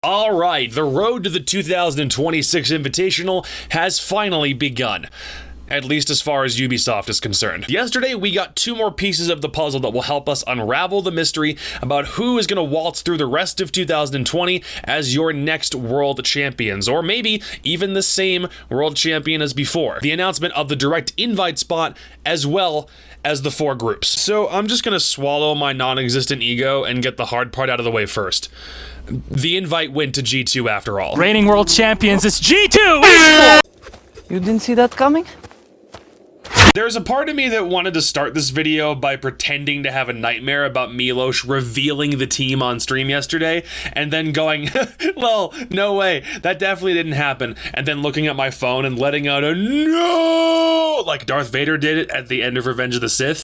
All right, the road to the 2026 Invitational has finally begun. At least as far as Ubisoft is concerned. Yesterday, we got two more pieces of the puzzle that will help us unravel the mystery about who is going to waltz through the rest of 2020 as your next world champions, or maybe even the same world champion as before. The announcement of the direct invite spot, as well as the 4 groups. So I'm just going to swallow my non-existent ego and get the hard part out of the way first. The invite went to G2 after all. Reigning world champions, it's G2! You didn't see that coming? There's a part of me that wanted to start this video by pretending to have a nightmare about Milos revealing the team on stream yesterday, and then going, well, no way, that definitely didn't happen, and then looking at my phone and letting out a no, like Darth Vader did it at the end of Revenge of the Sith.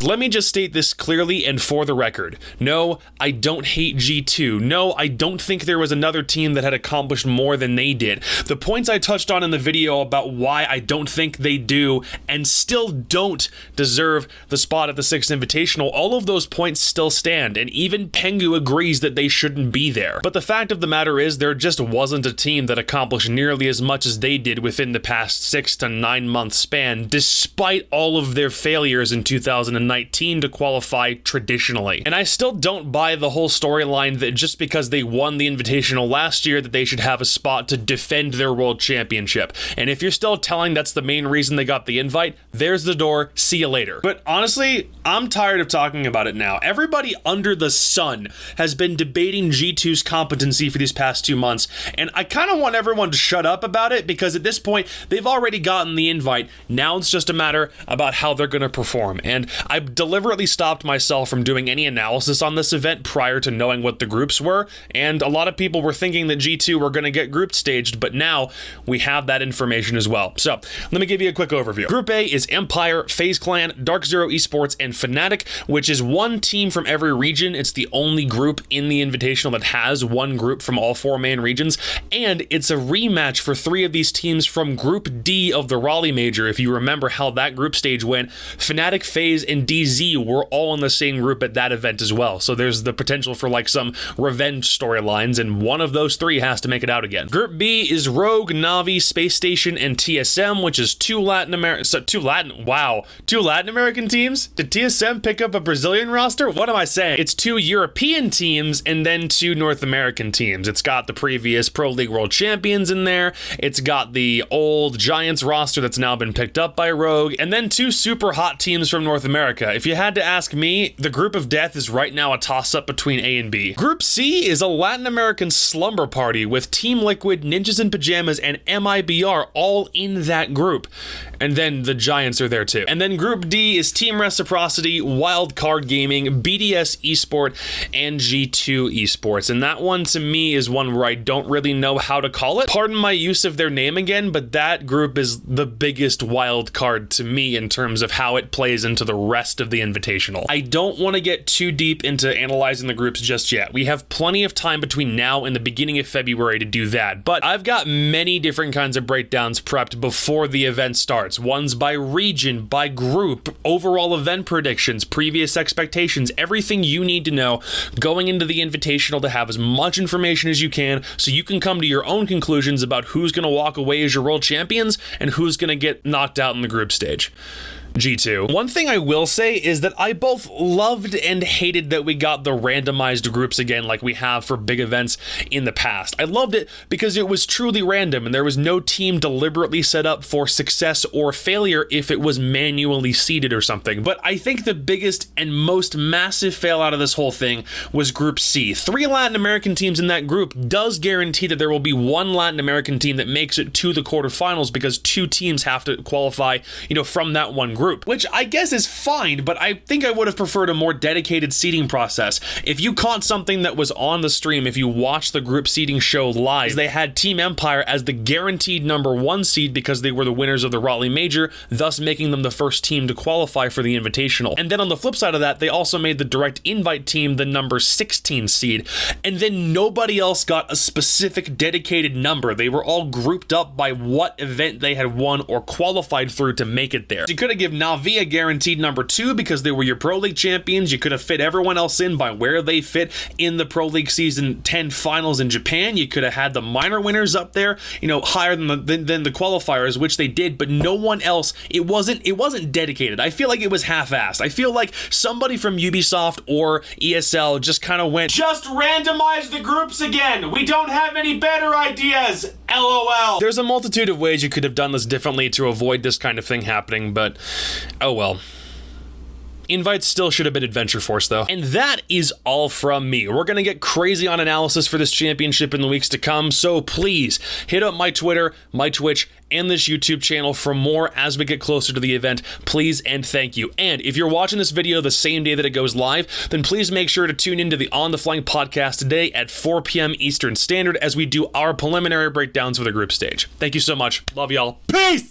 Let me just state this clearly and for the record. No, I don't hate G2. No, I don't think there was another team that had accomplished more than they did. The points I touched on in the video about why I don't think they do and still don't deserve the spot at the 6th Invitational, all of those points still stand, and even Pengu agrees that they shouldn't be there. But the fact of the matter is, there just wasn't a team that accomplished nearly as much as they did within the past 6 to 9 month span, despite all of their failures in 2019 to qualify traditionally. And I still don't buy the whole storyline that just because they won the Invitational last year that they should have a spot to defend their world championship. And if you're still telling that's the main reason they got the invite, there's the door, see you later. But honestly, I'm tired of talking about it now. Everybody under the sun has been debating G2's competency for these past 2 months, and I kind of want everyone to shut up about it because at this point, they've already gotten the invite. Now it's just a matter about how they're going to perform. And I deliberately stopped myself from doing any analysis on this event prior to knowing what the groups were, and a lot of people were thinking that G2 were going to get group staged, but now we have that information as well. So let me give you a quick overview. Group A is Empire, FaZe Clan, Dark Zero Esports, and Fnatic, which is one team from every region. It's the only group in the Invitational that has one group from all 4 main regions, and it's a rematch for 3 of these teams from Group D of the Raleigh Major. If you remember how that group stage went, Fnatic, FaZe, and DZ were all in the same group at that event as well. So there's the potential for like some revenge storylines, and one of those 3 has to make it out again. Group B is Rogue, Navi, Space Station, and TSM, which is 2 Latin American teams? Did TSM pick up a Brazilian roster? What am I saying? It's 2 European teams and then 2 North American teams. It's got the previous Pro League World Champions in there. It's got the old Giants roster that's now been picked up by Rogue, and then 2 super hot teams from North America. If you had to ask me, the group of death is right now a toss-up between A and B. Group C is a Latin American slumber party with Team Liquid, Ninjas in Pajamas, and MIBR all in that group. And then the Giants are there too. And then Group D is Team Reciprocity, Wild Card Gaming, BDS Esport, and G2 Esports. And that one to me is one where I don't really know how to call it. Pardon my use of their name again, but that group is the biggest wild card to me in terms of how it plays into the rest of the Invitational. I don't want to get too deep into analyzing the groups just yet. We have plenty of time between now and the beginning of February to do that, but I've got many different kinds of breakdowns prepped before the event starts. Ones by region, by group, overall event predictions, previous expectations, everything you need to know going into the Invitational to have as much information as you can so you can come to your own conclusions about who's going to walk away as your world champions and who's going to get knocked out in the group stage. G2. One thing I will say is that I both loved and hated that we got the randomized groups again like we have for big events in the past. I loved it because it was truly random and there was no team deliberately set up for success or failure if it was manually seeded or something. But I think the biggest and most massive fail out of this whole thing was Group C. 3 Latin American teams in that group does guarantee that there will be 1 Latin American team that makes it to the quarterfinals because 2 teams have to qualify, from that one group. Which I guess is fine, but I think I would have preferred a more dedicated seeding process. If you caught something that was on the stream, if you watched the group seeding show live, they had Team Empire as the guaranteed number 1 seed because they were the winners of the Raleigh Major, thus making them the first team to qualify for the Invitational. And then on the flip side of that, they also made the direct invite team the number 16 seed, and then nobody else got a specific dedicated number. They were all grouped up by what event they had won or qualified through to make it there. You could have given Navi a guaranteed number 2 because they were your Pro League champions. You could have fit everyone else in by where they fit in the Pro League Season 10 finals in Japan. You could have had the minor winners up there, higher than the qualifiers, which they did, but no one else. It wasn't dedicated. I feel like it was half-assed. I feel like somebody from Ubisoft or ESL just kind of went, just randomize the groups again. We don't have any better ideas. LOL. There's a multitude of ways you could have done this differently to avoid this kind of thing happening, but oh well. Invites still should have been Adventure Force, though. And that is all from me. We're going to get crazy on analysis for this championship in the weeks to come, so please hit up my Twitter, my Twitch, and this YouTube channel for more as we get closer to the event. Please and thank you. And if you're watching this video the same day that it goes live, then please make sure to tune into the On the Flying podcast today at 4 p.m. Eastern Standard as we do our preliminary breakdowns for the group stage. Thank you so much. Love y'all. Peace!